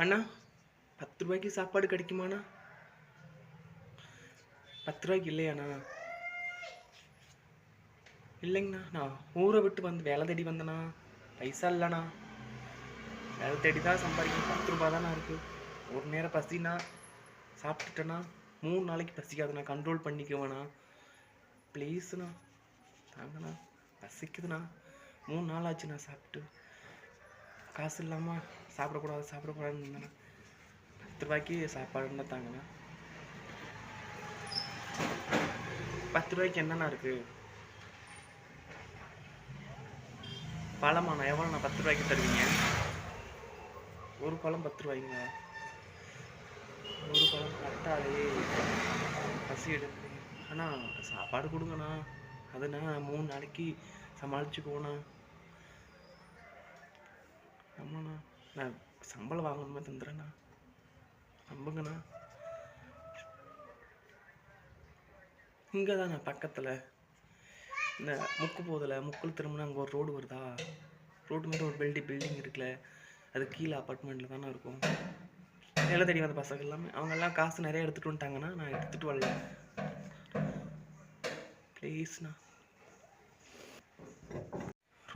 அண்ணா 10 ரூபாய்க்கு சாப்பாடு கிடைக்குமாண்ணா? 10 ரூபாய்க்கு இல்லையாண்ணா? இல்லைங்கண்ணா, நான் ஊரை விட்டு வந்து வேலை தேடி வந்தேண்ணா. பைசா இல்லைண்ணா. வேலை தேடி தான் சம்பாதிக்கணும். 10 ரூபா தானே இருக்குது. ஒரு நேரம் பசினா சாப்பிட்டுட்டேண்ணா 3 நாளைக்கு பசிக்காதுண்ணா. கண்ட்ரோல் பண்ணிக்குவேண்ணா. ப்ளீஸ்ண்ணா தாங்கண்ணா. பசிக்குதுண்ணா. 3 நாள் ஆச்சுண்ணா சாப்பிட்டு. காசு இல்லாமல் சாப்பிடக்கூடாதுன்னு இருந்தேண்ணா. 10 ரூபாய்க்கு சாப்பாடுன்னா தாங்கண்ணா. 10 ரூபாய்க்கு என்னண்ணா இருக்குது? பழமாண்ணா எவ்வளோண்ணா 10 ரூபாய்க்கு தருவீங்க? ஒரு பழம் 10 ரூபாய்ங்களா? ஒரு பழம் கரெக்டாகவே பசி எடுக்குது. அண்ணா சாப்பாடு கொடுங்கண்ணா. அதுண்ணா 3 நாளைக்கு சமாளிச்சுக்குவோண்ணா. ஆமாண்ணா, நான் சம்பளம் வாங்கணுமே தந்துடுறேண்ணா. நம்புங்கண்ணா. இங்கே தாண்ணா பக்கத்தில் இந்த முக்கு போதில் முக்குள் திரும்பினா அங்கே ஒரு ரோடு வருதா? ரோடு மேலே ஒரு பில்டிங் இருக்குல்ல, அது கீழே அப்பார்ட்மெண்ட்டில் தானே இருக்கும். வேலை தேடி வந்த பசங்க எல்லாமே அவங்கெல்லாம் காசு நிறைய எடுத்துகிட்டு வந்துட்டாங்கண்ணா. நான் எடுத்துகிட்டு வரல. ப்ளீஸ்ண்ணா.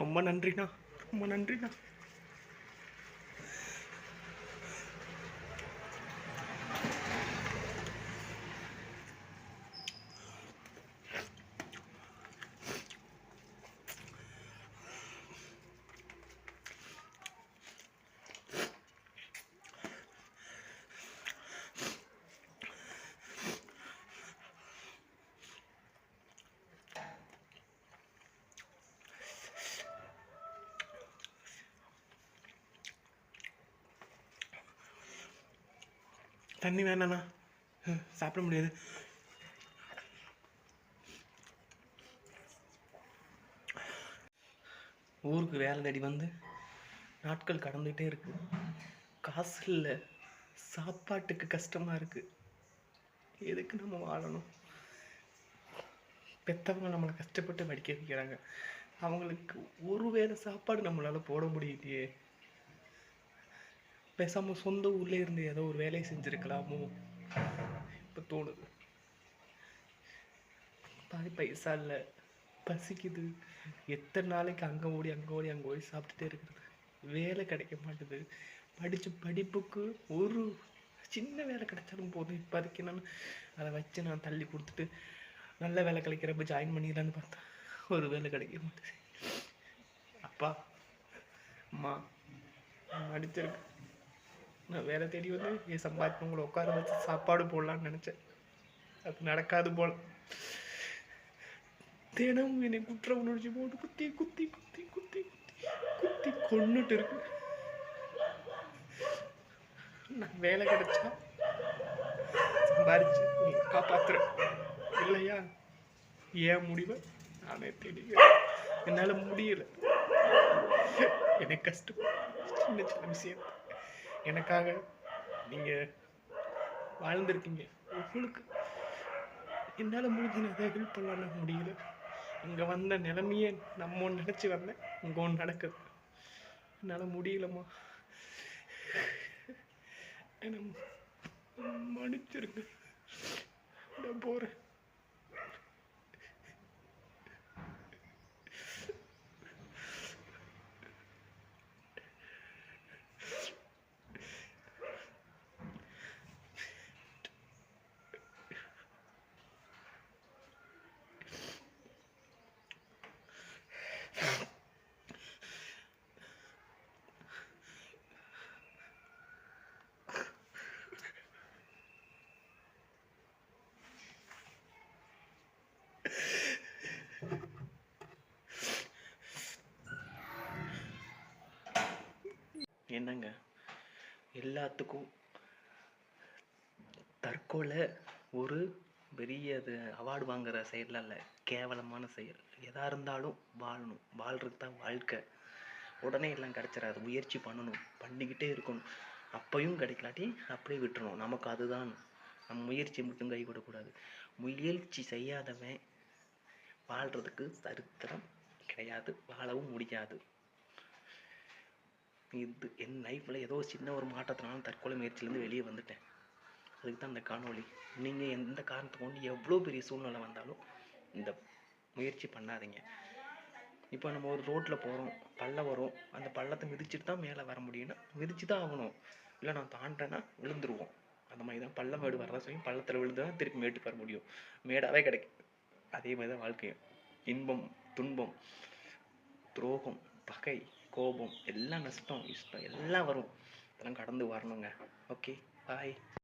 ரொம்ப நன்றிண்ணா. ரொம்ப நன்றிண்ணா. தண்ணி வேணாண்ணா, சாப்பிட முடியாது. ஊருக்கு வேலை தேடி வந்து நாட்கள் கடந்துகிட்டே இருக்கு. காசு இல்லை, சாப்பாட்டுக்கு கஷ்டமாக இருக்குது. எதுக்கு நம்ம வாழணும்? பெற்றவங்க நம்மளை கஷ்டப்பட்டு படிக்க வைக்கிறாங்க. அவங்களுக்கு ஒரு வேளை சாப்பாடு நம்மளால் போட முடியலையே. பேசாமல் சொந்த ஊர்லேயே இருந்து ஏதோ ஒரு வேலையை செஞ்சுருக்கலாமோ இப்போ தோணுது. பாதி பைசா இல்லை, பசிக்குது. எத்தனை நாளைக்கு அங்கே ஓடி சாப்பிட்டுட்டே இருக்கிறது? வேலை கிடைக்க மாட்டுது. படித்த படிப்புக்கு ஒரு சின்ன வேலை கிடைச்சாலும் போதும். இப்போதைக்கு நான் அதை வச்சு நான் தள்ளி கொடுத்துட்டு நல்ல வேலை கிடைக்கிறப்ப ஜாயின் பண்ணிடலான்னு பார்த்தா ஒரு வேலை கிடைக்க மாட்டேது. அப்பா அம்மா அடிச்சிருக்கு. நான் வேலை தேடி வந்து என் சம்பாதிப்பவங்களை உட்கார வச்சு சாப்பாடு போடலான்னு நினச்சேன். அது நடக்காது போல். தினமும் என்னை குற்ற உணர்ச்சி போட்டு குத்தி குத்தி குத்தி குத்தி குத்தி கொண்டுட்டு இருக்கு. நான் வேலை கிடைச்சா சம்பாரிச்சு காப்பாத்துறேன். இல்லையா ஏன் முடிவை நானே தேடிக்கிறேன். என்னால் முடியல. எனக்கு கஷ்டம். சின்ன சின்ன விஷயம் எனக்காக நீங்கள் வாழ்ந்துருக்கீங்க. உங்களுக்கு என்னால் முடிஞ்ச நிறைய ஹெல்ப் பண்ணலாம் முடியல. இங்கே வந்த நிலைமையே நம்ம ஒன்று நினச்சி வந்தேன், இங்கே ஒன்று நடக்குது. என்னால் முடியலம்மா. மன்னிச்சிருங்க. நான் போகிறேன். என்னங்க, எல்லாத்துக்கும் தற்கொலை ஒரு பெரிய அது அவார்டு வாங்குற செயல்லாம் இல்லை, கேவலமான செயல். எதாக இருந்தாலும் வாழணும். வாழ்றது தான் வாழ்க்கை. உடனே எல்லாம் கிடச்சிடாது. முயற்சி பண்ணணும், பண்ணிக்கிட்டே இருக்கணும். அப்பையும் கிடைக்கலாட்டி அப்படியே விட்டுறணும். நமக்கு அதுதான். நம்ம முயற்சி மட்டும் கைவிடக்கூடாது. முயற்சி செய்யாதவன் வாழ்கிறதுக்கு சரித்திரம் கிடையாது, வாழவும் முடியாது. இது என் லைஃப்பில் ஏதோ சின்ன ஒரு மாற்றத்தினாலும் தற்கொலை முயற்சியிலேருந்து வெளியே வந்துட்டேன். அதுக்கு தான் இந்த காணொளி. நீங்கள் எந்த காரணத்தை கொண்டு எவ்வளோ பெரிய சூழ்நிலை வந்தாலும் இந்த முயற்சி பண்ணாதீங்க. இப்போ நம்ம ஒரு ரோட்டில் போகிறோம், பள்ளம் வரும், அந்த பள்ளத்தை மிதிச்சுட்டு தான் மேலே வர முடியும்னா மிதிச்சு தான் ஆகணும். இல்லை நான் தாண்டேன்னா விழுந்துருவோம். அந்த மாதிரி தான் பள்ளம் மேடு வரதான் செய்யும். பள்ளத்தில் விழுந்து தான் திருப்பி மேட்டுக்கு வர முடியும். மேடாகவே கிடைக்கும். அதே மாதிரி தான் வாழ்க்கையும். இன்பம், துன்பம், துரோகம், பகை, கோபம், எல்லாம் நஷ்டம், இஷ்டம் எல்லாம் வரும். இதெல்லாம் கடந்து வரணுங்க. ஓகே, பாய்.